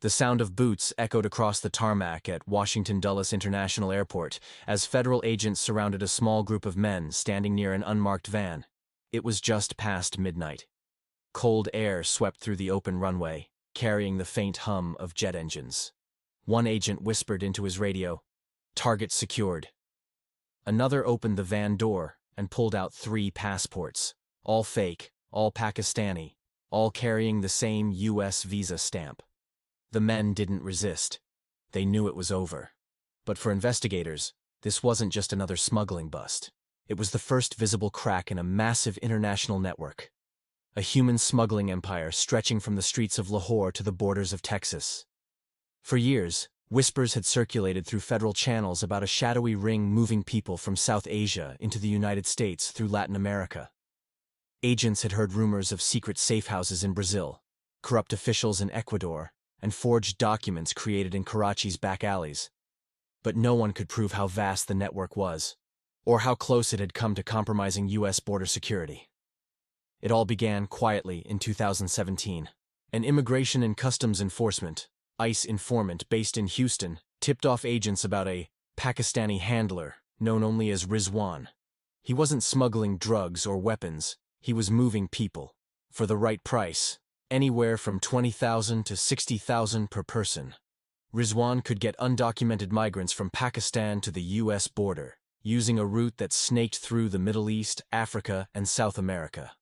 The sound of boots echoed across the tarmac at Washington Dulles International Airport as federal agents surrounded a small group of men standing near an unmarked van. It was just past midnight. Cold air swept through the open runway, carrying the faint hum of jet engines. One agent whispered into his radio, "Target secured." Another opened the van door and pulled out 3 passports, all fake, all Pakistani, all carrying the same U.S. visa stamp. The men didn't resist. They knew it was over. But for investigators, this wasn't just another smuggling bust. It was the first visible crack in a massive international network. A human smuggling empire stretching from the streets of Lahore to the borders of Texas. For years, whispers had circulated through federal channels about a shadowy ring moving people from South Asia into the United States through Latin America. Agents had heard rumors of secret safe houses in Brazil, corrupt officials in Ecuador, and forged documents created in Karachi's back alleys. But no one could prove how vast the network was, or how close it had come to compromising U.S. border security. It all began quietly in 2017. An Immigration and Customs Enforcement, ICE informant based in Houston, tipped off agents about a Pakistani handler known only as Rizwan. He wasn't smuggling drugs or weapons, he was moving people. For the right price, anywhere from $20,000 to $60,000 per person. Rizwan could get undocumented migrants from Pakistan to the U.S. border, using a route that snaked through the Middle East, Africa, and South America.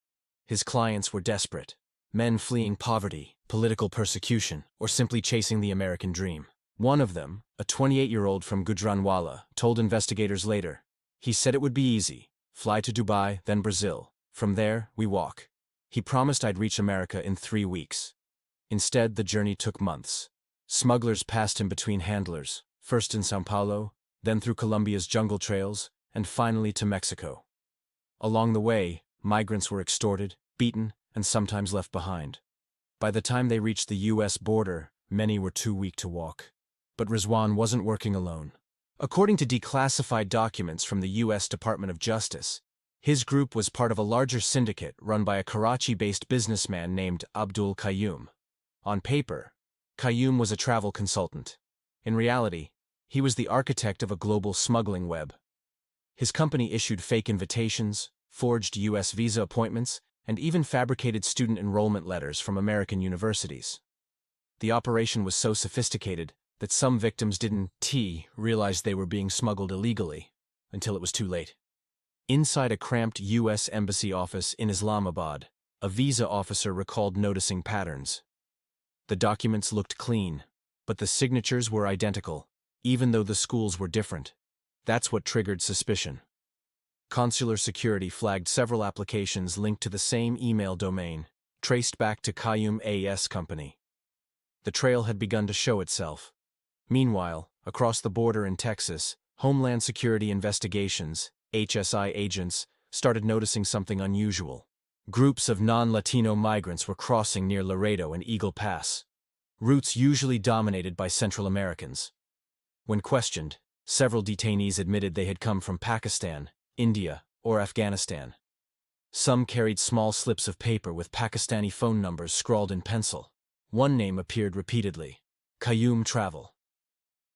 His clients were desperate, men fleeing poverty, political persecution, or simply chasing the American dream. One of them, a 28-year-old from Gujranwala, told investigators later, "He said it would be easy, fly to Dubai, then Brazil. From there, we walk. He promised I'd reach America in 3 weeks. Instead, the journey took months. Smugglers passed him between handlers, first in São Paulo, then through Colombia's jungle trails, and finally to Mexico. Along the way, migrants were extorted, beaten, and sometimes left behind. By the time they reached the U.S. border, many were too weak to walk. But Rizwan wasn't working alone. According to declassified documents from the U.S. Department of Justice, his group was part of a larger syndicate run by a Karachi-based businessman named Abdul Qayyum. On paper, Qayyum was a travel consultant. In reality, he was the architect of a global smuggling web. His company issued fake invitations, forged U.S. visa appointments, and even fabricated student enrollment letters from American universities. The operation was so sophisticated that some victims didn't realize they were being smuggled illegally, until it was too late. Inside a cramped U.S. Embassy office in Islamabad, a visa officer recalled noticing patterns. The documents looked clean, but the signatures were identical, even though the schools were different. That's what triggered suspicion. Consular security flagged several applications linked to the same email domain, traced back to Qayyum A.S. company. The trail had begun to show itself. Meanwhile, across the border in Texas, Homeland Security Investigations, HSI agents, started noticing something unusual. Groups of non-Latino migrants were crossing near Laredo and Eagle Pass, routes usually dominated by Central Americans. When questioned, several detainees admitted they had come from Pakistan, India, or Afghanistan. Some carried small slips of paper with Pakistani phone numbers scrawled in pencil. One name appeared repeatedly: Qayyum Travel.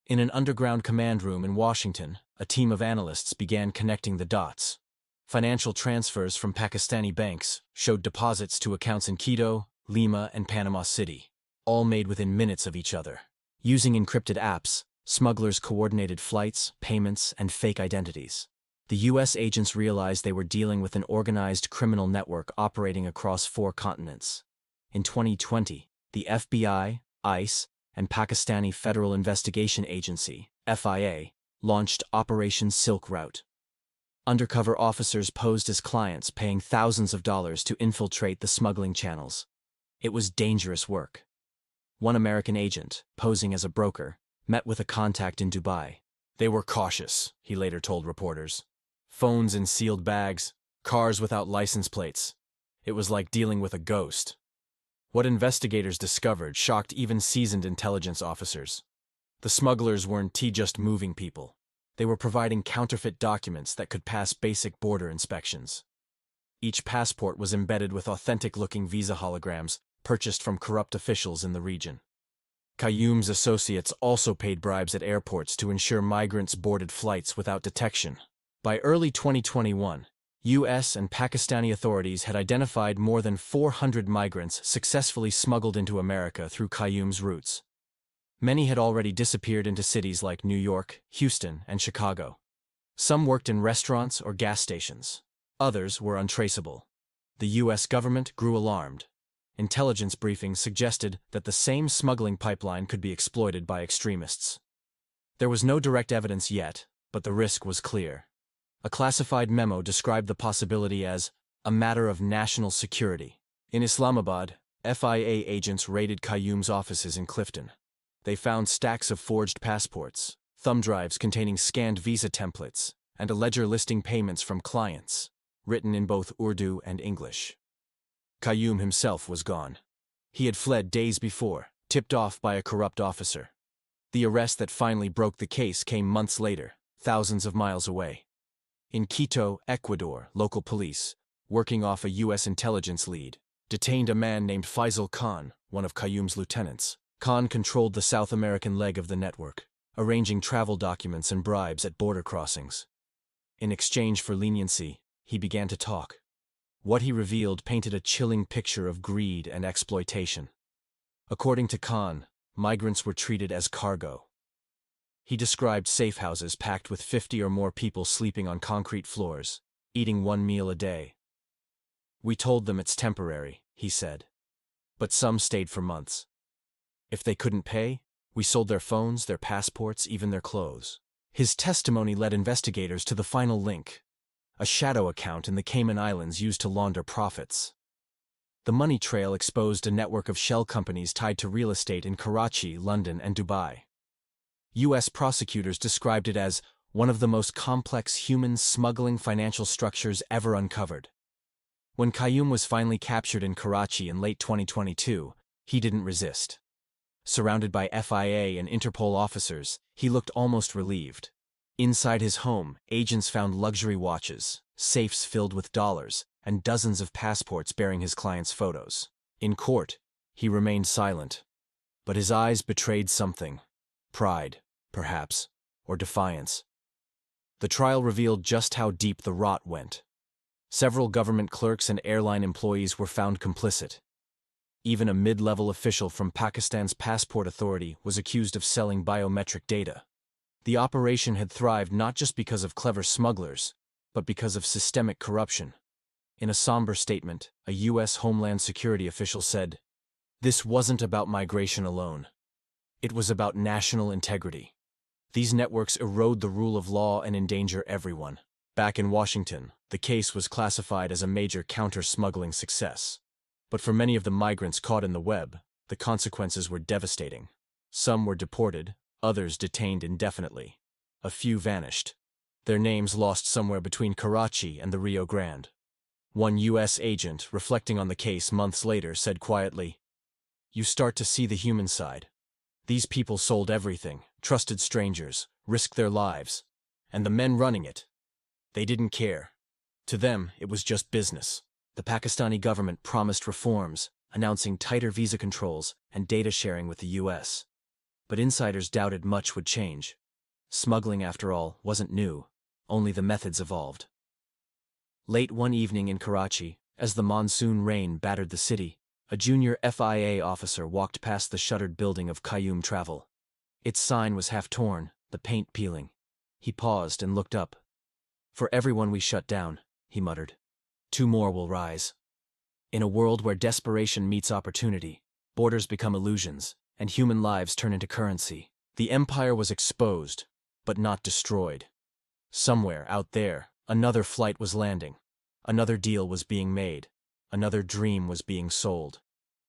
In an underground command room in Washington, a team of analysts began connecting the dots. Financial transfers from Pakistani banks showed deposits to accounts in Quito, Lima, and Panama City, all made within minutes of each other. Using encrypted apps, smugglers coordinated flights, payments, and fake identities. The U.S. agents realized they were dealing with an organized criminal network operating across 4 continents. In 2020, the FBI, ICE, and Pakistani Federal Investigation Agency, FIA, launched Operation Silk Route. Undercover officers posed as clients, paying thousands of dollars to infiltrate the smuggling channels. It was dangerous work. One American agent, posing as a broker, met with a contact in Dubai. They were cautious, he later told reporters. Phones in sealed bags, cars without license plates. It was like dealing with a ghost. What investigators discovered shocked even seasoned intelligence officers. The smugglers weren't just moving people. They were providing counterfeit documents that could pass basic border inspections. Each passport was embedded with authentic-looking visa holograms purchased from corrupt officials in the region. Qayyum's associates also paid bribes at airports to ensure migrants boarded flights without detection. By early 2021, U.S. and Pakistani authorities had identified more than 400 migrants successfully smuggled into America through Qayyum's routes. Many had already disappeared into cities like New York, Houston, and Chicago. Some worked in restaurants or gas stations. Others were untraceable. The U.S. government grew alarmed. Intelligence briefings suggested that the same smuggling pipeline could be exploited by extremists. There was no direct evidence yet, but the risk was clear. A classified memo described the possibility as a matter of national security. In Islamabad, FIA agents raided Qayyum's offices in Clifton. They found stacks of forged passports, thumb drives containing scanned visa templates, and a ledger listing payments from clients, written in both Urdu and English. Qayyum himself was gone. He had fled days before, tipped off by a corrupt officer. The arrest that finally broke the case came months later, thousands of miles away. In Quito, Ecuador, local police, working off a U.S. intelligence lead, detained a man named Faisal Khan, one of Qayyum's lieutenants. Khan controlled the South American leg of the network, arranging travel documents and bribes at border crossings. In exchange for leniency, he began to talk. What he revealed painted a chilling picture of greed and exploitation. According to Khan, migrants were treated as cargo. He described safe houses packed with 50 or more people sleeping on concrete floors, eating one meal a day. "We told them it's temporary," he said. But some stayed for months. If they couldn't pay, we sold their phones, their passports, even their clothes. His testimony led investigators to the final link: a shadow account in the Cayman Islands used to launder profits. The money trail exposed a network of shell companies tied to real estate in Karachi, London, and Dubai. U.S. prosecutors described it as one of the most complex human smuggling financial structures ever uncovered. When Qayyum was finally captured in Karachi in late 2022, he didn't resist. Surrounded by FIA and Interpol officers, he looked almost relieved. Inside his home, agents found luxury watches, safes filled with dollars, and dozens of passports bearing his clients' photos. In court, he remained silent. But his eyes betrayed something. Pride, perhaps, or defiance. The trial revealed just how deep the rot went. Several government clerks and airline employees were found complicit. Even a mid-level official from Pakistan's passport authority was accused of selling biometric data. The operation had thrived not just because of clever smugglers, but because of systemic corruption. In a somber statement, a U.S. Homeland Security official said, "This wasn't about migration alone. It was about national integrity. These networks erode the rule of law and endanger everyone." Back in Washington, the case was classified as a major counter-smuggling success. But for many of the migrants caught in the web, the consequences were devastating. Some were deported, others detained indefinitely. A few vanished. Their names lost somewhere between Karachi and the Rio Grande. One U.S. agent, reflecting on the case months later, said quietly, "You start to see the human side. These people sold everything, trusted strangers, risked their lives. And the men running it, they didn't care. To them, it was just business." The Pakistani government promised reforms, announcing tighter visa controls and data sharing with the U.S. But insiders doubted much would change. Smuggling, after all, wasn't new, only the methods evolved. Late one evening in Karachi, as the monsoon rain battered the city, a junior FIA officer walked past the shuttered building of Qayyum Travel. Its sign was half torn, the paint peeling. He paused and looked up. "For everyone we shut down," he muttered, "two more will rise." In a world where desperation meets opportunity, borders become illusions, and human lives turn into currency, the empire was exposed, but not destroyed. Somewhere out there, another flight was landing, another deal was being made, another dream was being sold.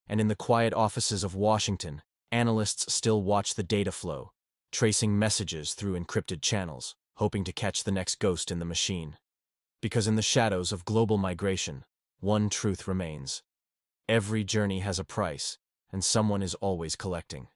And in the quiet offices of Washington, analysts still watch the data flow, tracing messages through encrypted channels, hoping to catch the next ghost in the machine. Because in the shadows of global migration, one truth remains: every journey has a price, and someone is always collecting.